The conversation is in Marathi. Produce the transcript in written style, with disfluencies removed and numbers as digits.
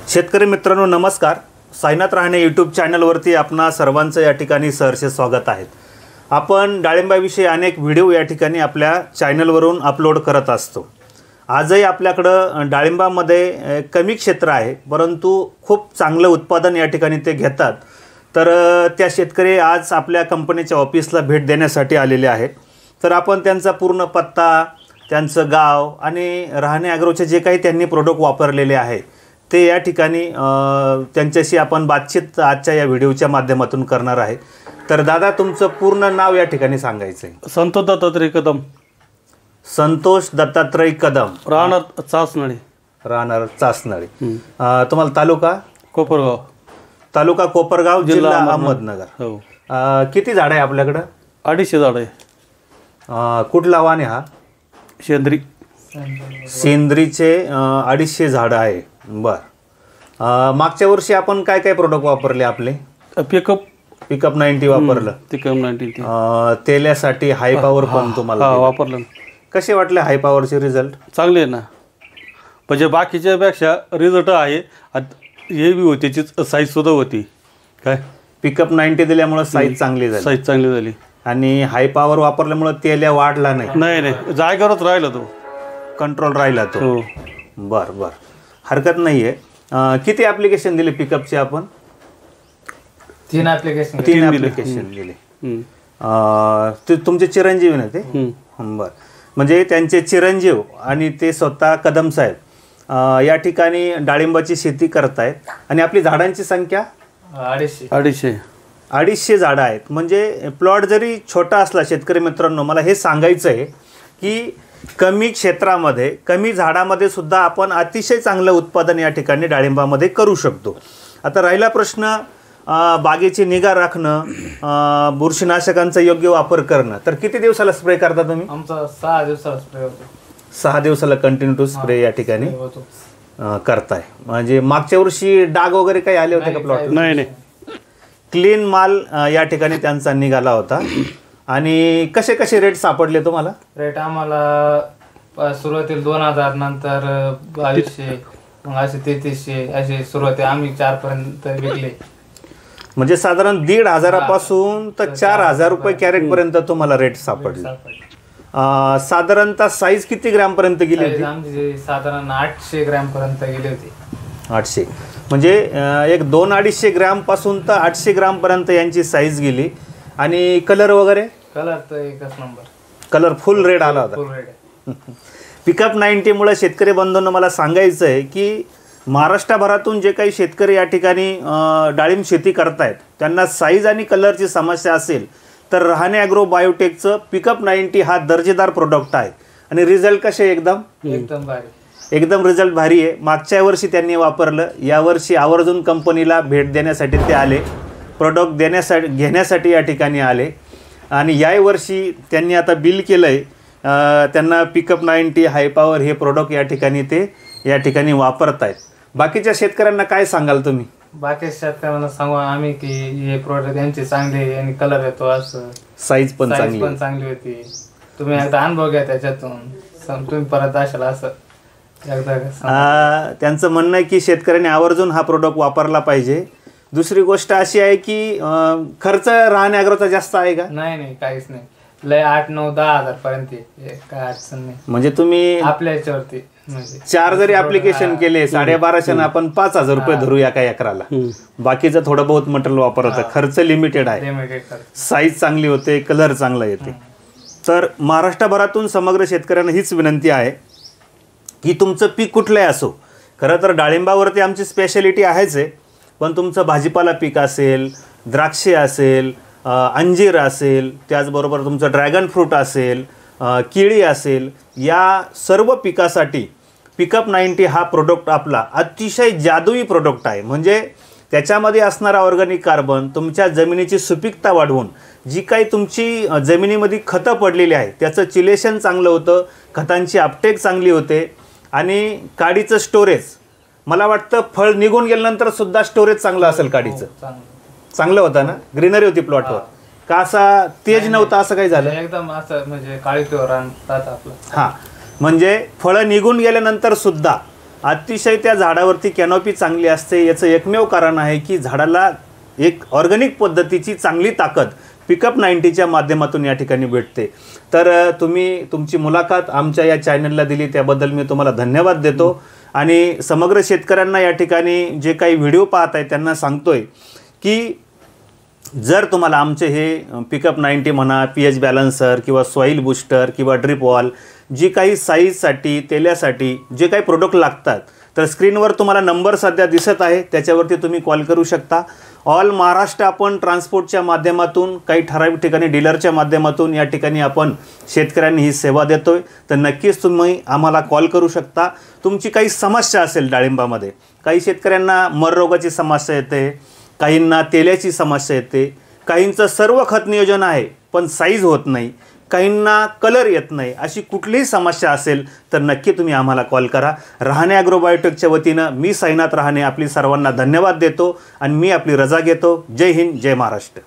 शेतकरी मित्रांनो नमस्कार. साईनाथ राहणे यूट्यूब चॅनलवरती आपणा सर्वांचं या ठिकाणी सहर्ष स्वागत आहे. आपण डाळिंबाविषयी अनेक व्हिडिओ या ठिकाणी आपल्या चॅनलवरून अपलोड करत असतो. आजही आपल्याकडं डाळिंबामध्ये कमी क्षेत्र आहे, परंतु खूप चांगलं उत्पादन या ठिकाणी ते घेतात. तर त्या शेतकरी आज आपल्या कंपनीच्या ऑफिसला भेट देण्यासाठी आलेले आहेत. तर आपण त्यांचा पूर्ण पत्ता, त्यांचं गाव आणि राहणे ॲग्रोचे जे काही त्यांनी प्रोडक्ट वापरलेले आहे ते या ठिकाणी त्यांच्याशी आपण बातचीत आजच्या या व्हिडिओच्या माध्यमातून करणार आहे. तर दादा, तुमचं पूर्ण नाव या ठिकाणी सांगायचं आहे. संतोष दत्तात्रय कदम. संतोष दत्तात्रय कदम, राहणार चासनळी. राहणार चासनळी. तुम्हाला तालुका कोपरगाव. तालुका कोपरगाव, जिल्हा अहमदनगर. हो. किती झाड आहे आपल्याकडं? 250 झाड आहे. कुठला वाण आहे हा? शेंद्री. सेंद्रीचे 250 झाडं आहे. बरं. मागच्या वर्षी आपण काय काय प्रोडक्ट वापरले आपले? पिकअप 90 वापरलं. पिकअप 90 तेल्यासाठी हाय पॉवर पण तुम्हाला वापरलं. कसे वाटले हाय पॉवरचे रिझल्ट? चांगले आहे ना, म्हणजे बाकीच्यापेक्षा रिझल्ट आहे. हे बी होती, त्याची साईज सुद्धा होती. काय पिकअप 90 दिल्यामुळे साईज चांगली झाली. साईज चांगली झाली. आणि हाय पॉवर वापरल्यामुळे तेल्या वाढला नाही. नाही, जागेवरच राहिला तो, कंट्रोल राहिला तो. बरं बरं, हरकत नाही आहे. किती ॲप्लिकेशन दिले पिकअपचे आपण? 3 ॲप्लिकेशन दिले. ते तुमचे चिरंजीव ना ते? बरं. म्हणजे त्यांचे चिरंजीव आणि ते स्वतः कदम साहेब या ठिकाणी डाळिंबाची शेती करतायत. आणि आपली झाडांची संख्या 250 झाडं आहेत. म्हणजे प्लॉट जरी छोटा असला, शेतकरी मित्रांनो मला हे सांगायचं आहे की कमी क्षेत्रामध्ये, कमी झाडामध्ये सुद्धा आपण अतिशय चांगलं उत्पादन या ठिकाणी डाळिंबामध्ये करू शकतो. आता राहिला प्रश्न बागेची निगा राखणं, बुरशीनाशकांचा योग्य वापर करणं. तर किती दिवसाला स्प्रे करता तुम्ही? आमचा 6 दिवसाला स्प्रे होतो. 6 दिवसाला कंटिन्यू स्प्रे या ठिकाणी करताय. म्हणजे मागच्या वर्षी डाग वगैरे काही आले होते का प्लॉट? नाही, क्लीन माल या ठिकाणी त्यांचा निघाला होता. आणि कसे कसे रेट सापडले तुम्हाला? रेट आम्हाला सुरुवातीला 2000, नंतर 2200, मग असे 3300 असे सुरुवाती आम्ही 4 पर्यंत विकले. म्हणजे साधारण 1500 पासून तर 4000 रुपये कॅरेट पर्यंत तुम्हाला रेट सापडले. साधारणतः साईज किती ग्रॅम पर्यंत गेली होती? आमची साधारण 800 ग्रॅम पर्यंत गेली होती. 800 म्हणजे एक 200-250 ग्रॅम पासून तर 800 ग्रॅम पर्यंत यांची साईज गेली. आणि कलर वगैरे? कलर तर एकच नंबर, कलर फुल रेड आला होता. फुल रेड. पिकअप 90 शेतकरी बंधूंना मला सांगायचं आहे की महाराष्ट्रभरातून जे काही शेतकरी या ठिकाणी डाळिंब शेती करतायत त्यांना साईज आणि कलरची समस्या असेल तर राहणे ॲग्रो बायोटेकचं पिकअप 90 हा दर्जेदार प्रोडक्ट आहे. आणि रिझल्ट कसे? एकदम भारी, एकदम रिझल्ट भारी आहे. मागच्या वर्षी त्यांनी वापरलं, यावर्षी आवर्जून कंपनीला भेट देण्यासाठी ते आले, प्रोडक्ट घेण्यासाठी या ठिकाणी आले. आणि यावर्षी त्यांनी आता बिल केलं आहे. त्यांना पिकअप 90 हाय पॉवर हे प्रोडक्ट या ठिकाणी ते या ठिकाणी वापरत आहेत. बाकीच्या शेतकऱ्यांना काय सांगाल तुम्ही? बाकी शेतकऱ्यांना सांगू आम्ही की हे प्रोडक्ट यांचे चांगले आणि कलर येतो, असं साईज पण चांगली होती. तुम्ही एकदा अनुभव घ्या त्याच्यातून, तुम्ही परत असाल असं एकदा. त्यांचं म्हणणं आहे की शेतकऱ्यांनी आवर्जून हा प्रोडक्ट वापरला पाहिजे. दुसरी गोष्ट अशी आहे की खर्च राहणे ॲग्रोचा जास्त आहे का? नाही, काहीच नाही. लय 8-9-10 हजार पर्यंत काय अडचण नाही. म्हणजे तुम्ही आपल्या याच्यावरती 4 जरी ॲप्लिकेशन केले 1250 आपण 5000 रुपये धरूया का एकराला. बाकीचं थोडं बहुत मटेरियल वापरतं. खर्च लिमिटेड आहे, साईज चांगली होते, कलर चांगला येते. तर महाराष्ट्रभरातून समग्र शेतकऱ्यांना हीच विनंती आहे की तुमचं पीक कुठलंही असो, खरं तर डाळिंबावरती आमची स्पेशालिटी आहेच आहे, पण तुमचं भाजीपाला पीक असेल, द्राक्षे असेल, अंजीर असेल, त्याचबरोबर तुमचं ड्रॅगन फ्रूट असेल, केळी असेल, या सर्व पिकासाठी पिकअप 90 हा प्रोडक्ट आपला अतिशय जादुई प्रोडक्ट आहे. म्हणजे त्याच्यामध्ये असणारा ऑर्गॅनिक कार्बन तुमच्या जमिनीची सुपीकता वाढवून जी काही तुमची जमिनीमध्ये खतं पडलेली आहे त्याचं चिलेशन चांगलं होतं, खतांची अपटेक चांगली होते. आणि काडीचं स्टोरेज, मला वाटतं फळ निघून गेल्यानंतर सुद्धा स्टोरेज चांगलं असेल काडीचं. चांगलं होतं ना, ग्रीनरी होती प्लॉटवर. का असा तेज नव्हता असं काही झालं? एकदम असं म्हणजे काळी आपलं. हां, म्हणजे फळं निघून गेल्यानंतर सुद्धा अतिशय त्या झाडावरती कॅनॉपी चांगली असते. याचं एकमेव कारण आहे की झाडाला एक ऑर्गॅनिक पद्धतीची चांगली ताकद पिकअप 90च्या माध्यमातून या ठिकाणी भेटते. तर तुम्ही तुमची मुलाखत आमच्या या चॅनलला दिली त्याबद्दल मी तुम्हाला धन्यवाद देतो. आणि समग्र शेतकऱ्यांना या ठिकाणी जे काही व्हिडिओ पाहत आहेत त्यांना सांगतोय की जर तुम्हाला आमचे हे पिकअप 90 म्हणा, पीएच बॅलन्सर किंवा सॉईल बूस्टर किंवा ड्रिप वॉल जी काही साईजसाठी तेल्यासाठी जे काही प्रोडक्ट लागतात तर स्क्रीनवर तुम्हाला नंबर सध्या दिसत आहे, त्याच्यावरती तुम्ही कॉल करू शकता. ऑल महाराष्ट्र आपण ट्रान्सपोर्टच्या माध्यमातून काही ठराविक ठिकाणी डीलरच्या माध्यमातून या ठिकाणी आपण शेतकऱ्यांनी ही सेवा देतोय. तर नक्कीच तुम्ही आम्हाला कॉल करू शकता. तुमची काही समस्या असेल डाळिंबामध्ये, काही शेतकऱ्यांना मर रोगाची समस्या येते, काहींना तेल्याची समस्या येते, काहींचं सर्व खत नियोजन आहे पण साईज होत नाही, काहींना कलर येत नाही, अशी कुठलीही समस्या असेल तर नक्की तुम्ही आम्हाला कॉल करा. रहाणे ॲग्रोबायोटेकच्या वतीनं मी साईनाथ रहाणे आपली सर्वांना धन्यवाद देतो आणि मी आपली रजा घेतो. जय हिंद, जय महाराष्ट्र.